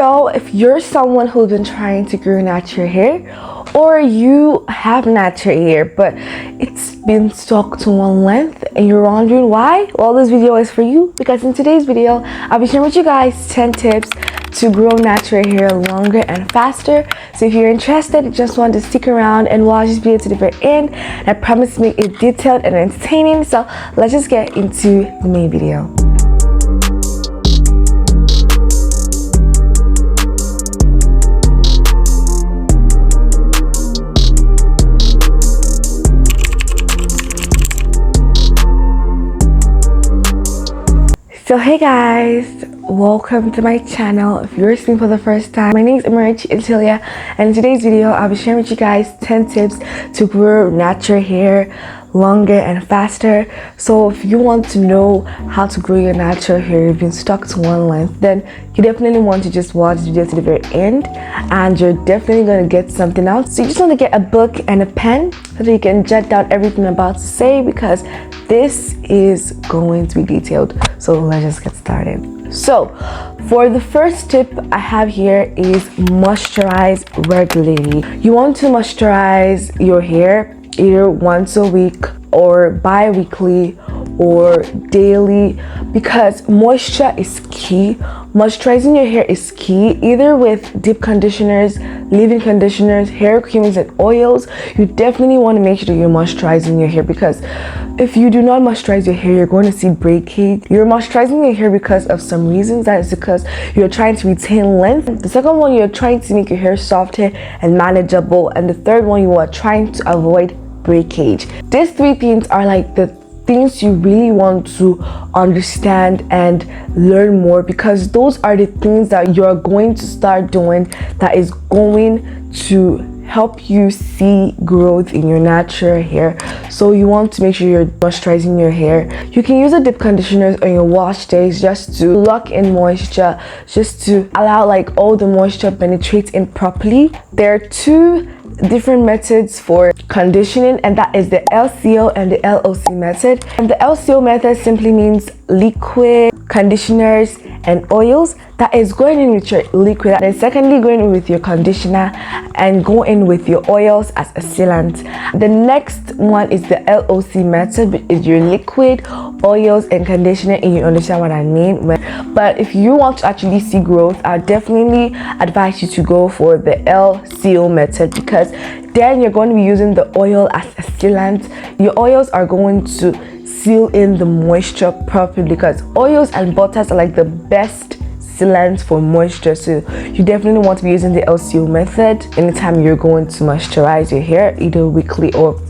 So if you're someone who's been trying to grow natural hair, or you have natural hair but it's been stuck to one length and you're wondering why, well, this video is for you, because in today's video I'll be sharing with you guys 10 tips to grow natural hair longer and faster. So if you're interested, just want to stick around and watch this video to the very end. I promise to make it detailed and entertaining. So let's just get into the main video. So hey guys, welcome to my channel. If you're listening for the first time, my name is Emilia, and in today's video I'll be sharing with you guys 10 tips to grow natural hair longer and faster. So if you want to know how to grow your natural hair, you've been stuck to one length, then you definitely want to just watch this video to the very end, and you're definitely going to get something out. So you just want to get a book and a pen so that you can jot down everything I'm about to say, because this is going to be detailed. So let's just get started. So for the first tip I have here is moisturize regularly. You want to moisturize your hair either once a week or bi-weekly or daily, because moisture is key. Moisturizing your hair is key, either with deep conditioners, leave-in conditioners, hair creams and oils. You definitely want to make sure that you're moisturizing your hair, because if you do not moisturize your hair, you're going to see breakage. You're moisturizing your hair because of some reasons. That is because you're trying to retain length. The second one, you're trying to make your hair softer and manageable, and the third one, you are trying to avoid breakage. These three things are like the things you really want to understand and learn more, because those are the things that you're going to start doing that is going to help you see growth in your natural hair. So you want to make sure you're moisturizing your hair. You can use a deep conditioners on your wash days just to lock in moisture, just to allow like all the moisture penetrate in properly. There are two different methods for conditioning, and that is the LCO and the LOC method. And the LCO method simply means liquid conditioners and oils. That is going in with your liquid, and then secondly going in with your conditioner and go in with your oils as a sealant. The next one is the LOC method, which is your liquid, oils and conditioner, and you understand what I mean. But if you want to actually see growth, I definitely advise you to go for the LCO method, because then you're going to be using the oil as a sealant. Your oils are going to seal in the moisture properly, because oils and butters are like the best sealants for moisture. So you definitely want to be using the LCO method anytime you're going to moisturize your hair, either weekly or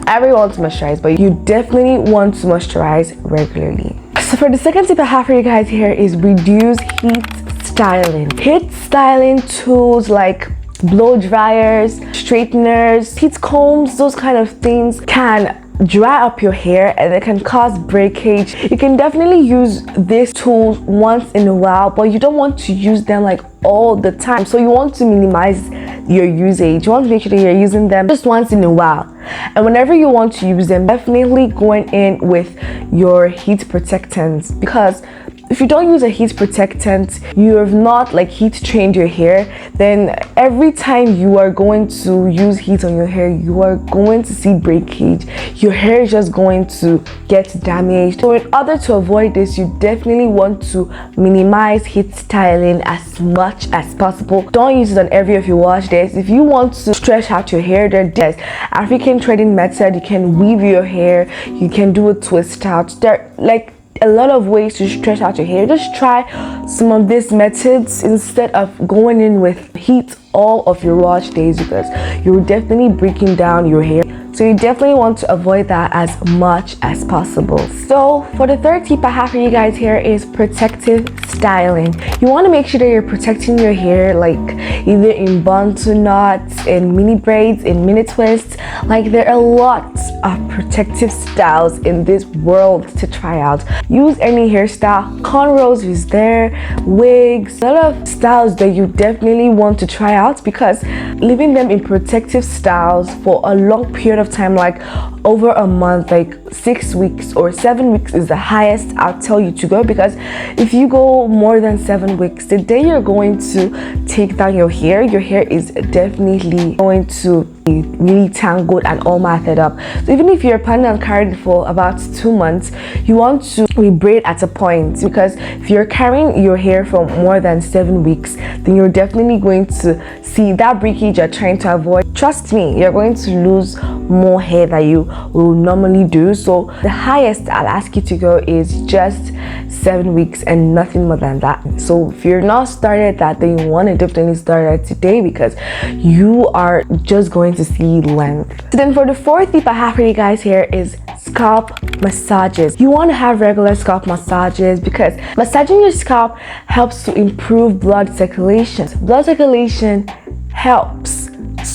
every want to moisturize, but you definitely want to moisturize regularly. So for the second tip I have for you guys here is reduce heat styling. Heat styling tools like blow dryers, straighteners, heat combs, those kind of things can dry up your hair and it can cause breakage. You can definitely use these tools once in a while, but you don't want to use them like all the time. So you want to minimize your usage. You want to make sure that you're using them just once in a while, and whenever you want to use them, definitely going in with your heat protectants, because if you don't use a heat protectant, you have not like heat trained your hair, then every time you are going to use heat on your hair, you are going to see breakage. Your hair is just going to get damaged. So in order to avoid this, you definitely want to minimize heat styling as much as possible. Don't use it on every of your wash days. If you want to stretch out your hair, there's African threading method. You can weave your hair, you can do a twist out. There like a lot of ways to stretch out your hair. Just try some of these methods instead of going in with heat all of your wash days, because you're definitely breaking down your hair. So you definitely want to avoid that as much as possible. So for the third tip I have for you guys here is protective styling. You want to make sure that you're protecting your hair, like either in bantu knots, in mini braids, in mini twists. Like there are lots of protective styles in this world to try out. Use any hairstyle. Cornrows is there, wigs, a lot of styles that you definitely want to try out, because leaving them in protective styles for a long period of of time, like over a month, like 6 weeks or 7 weeks is the highest I'll tell you to go, because if you go more than 7 weeks, the day you're going to take down your hair is definitely going to be really tangled and all matted up. So even if you're planning on carrying it for about 2 months, you want to rebraid at a point, because if you're carrying your hair for more than 7 weeks, then you're definitely going to see that breakage you're trying to avoid. Trust me, you're going to lose more hair that you will normally do. So the highest I'll ask you to go is just 7 weeks and nothing more than that. So if you're not started that, then you want to definitely start it today, because you are just going to see length. So then for the fourth tip I have for you guys here is scalp massages. You want to have regular scalp massages, because massaging your scalp helps to improve blood circulation. Blood circulation helps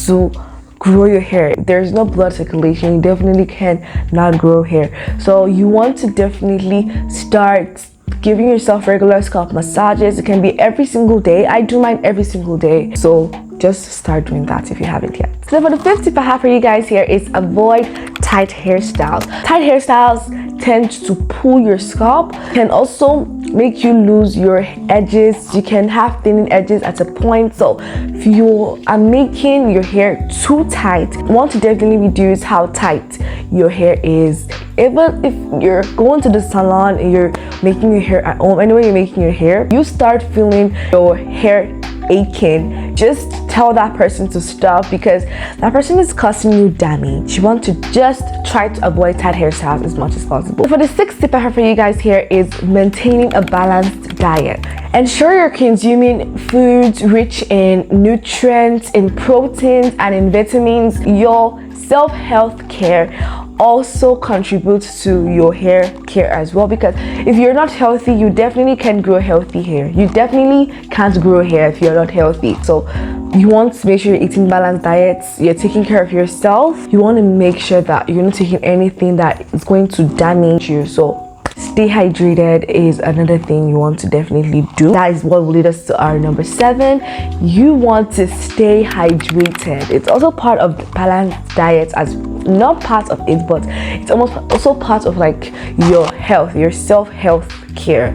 to grow your hair. There's no blood circulation, you definitely can not grow hair. So you want to definitely start giving yourself regular scalp massages. It can be every single day. I do mine every single day, so just start doing that if you haven't yet. So for the fifth tip I have for you guys here is avoid tight hairstyles. Tight hairstyles tend to pull your scalp, can also make you lose your edges. You can have thinning edges at a point. So if you are making your hair too tight, you want to definitely reduce how tight your hair is. Even if you're going to the salon and you're making your hair at home, anyway you're making your hair, you start feeling your hair aching, just tell that person to stop, because that person is causing you damage. You want to just try to avoid tight hairstyles as much as possible. For the sixth tip I have for you guys here is maintaining a balanced diet. Ensure you're consuming foods rich in nutrients, in proteins, and in vitamins. Your self-health care also contributes to your hair care as well, because if you're not healthy, you definitely can't grow healthy hair. You definitely can't grow hair if you're not healthy. So you want to make sure you're eating balanced diets, you're taking care of yourself. You want to make sure that you're not taking anything that is going to damage you. So stay hydrated is another thing you want to definitely do. That is what will lead us to our number 7. You want to stay hydrated. It's also part of balanced diet, as not part of it, but it's almost also part of like your health, your self-health care.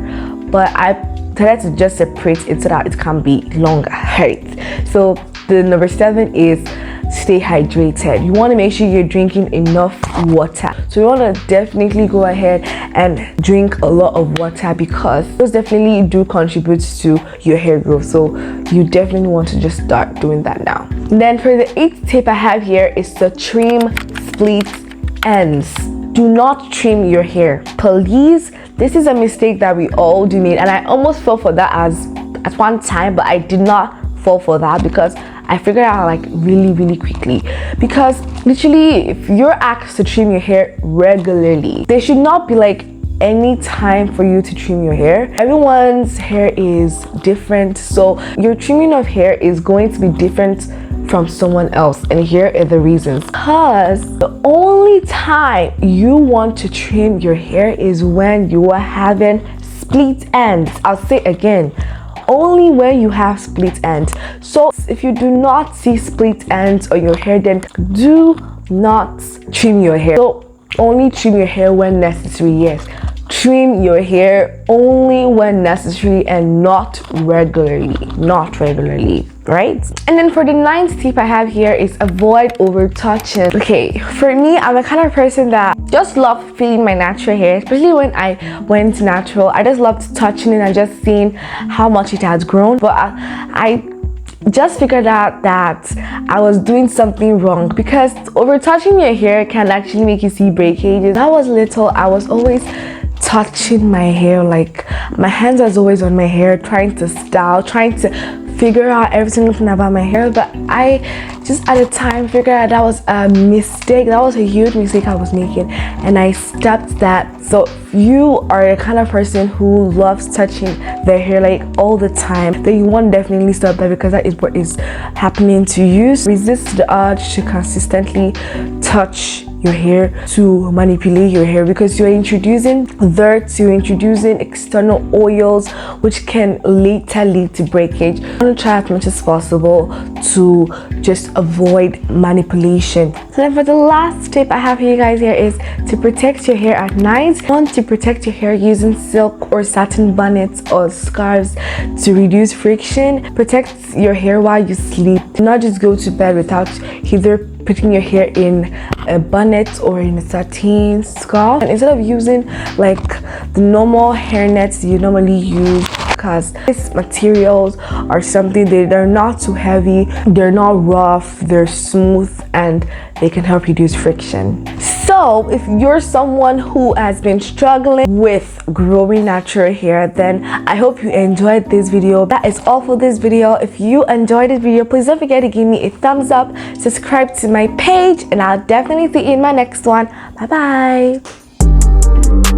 But I try to just separate it so that it can be longer, right? So the number 7 is stay hydrated. You want to make sure you're drinking enough water. So you want to definitely go ahead and drink a lot of water, because those definitely do contribute to your hair growth. So you definitely want to just start doing that now. Then for the 8th tip I have here is to trim split ends. Do not trim your hair, please. This is a mistake that we all do make, and I almost fell for that at one time, but I did not fall for that, because I figured out like really quickly. Because literally, if you're asked to trim your hair regularly, there should not be like any time for you to trim your hair. Everyone's hair is different, so your trimming of hair is going to be different from someone else, and here are the reasons. Because the only time you want to trim your hair is when you are having split ends. I'll say again, only when you have split ends. So if you do not see split ends on your hair, then do not trim your hair. So only trim your hair when necessary. Yes, trim your hair only when necessary and not regularly, right? And then for the 9th tip I have here is avoid over touching. Okay, for me, I'm the kind of person that just love feeling my natural hair, especially when I went natural. I just loved touching it and just seeing how much it has grown. But I just figured out that I was doing something wrong, because over touching your hair can actually make you see breakages. When I was little, I was always touching my hair, like my hands was always on my hair, trying to style, trying to figure out every single thing about my hair. But I just at the time figured out that was a mistake. That was a huge mistake I was making, and I stopped that. So if you are the kind of person who loves touching their hair like all the time, then you want to definitely stop that, because that is what is happening to you. So resist the urge to consistently touch your hair to manipulate your hair, because you're introducing dirt, you're introducing external oils which can later lead to breakage. I want to try as much as possible to just avoid manipulation. So then for the last tip I have for you guys here is to protect your hair at night. You want to protect your hair using silk or satin bonnets or scarves to reduce friction. Protect your hair while you sleep. Do not just go to bed without either putting your hair in a bonnet or in a satin scarf. And instead of using like the normal hair nets you normally use, because these materials are something, they're not too heavy, they're not rough, they're smooth, and they can help reduce friction. So if you're someone who has been struggling with growing natural hair, then I hope you enjoyed this video. That is all for this video. If you enjoyed this video, please don't forget to give me a thumbs up, subscribe to my page, and I'll definitely see you in my next one. Bye bye.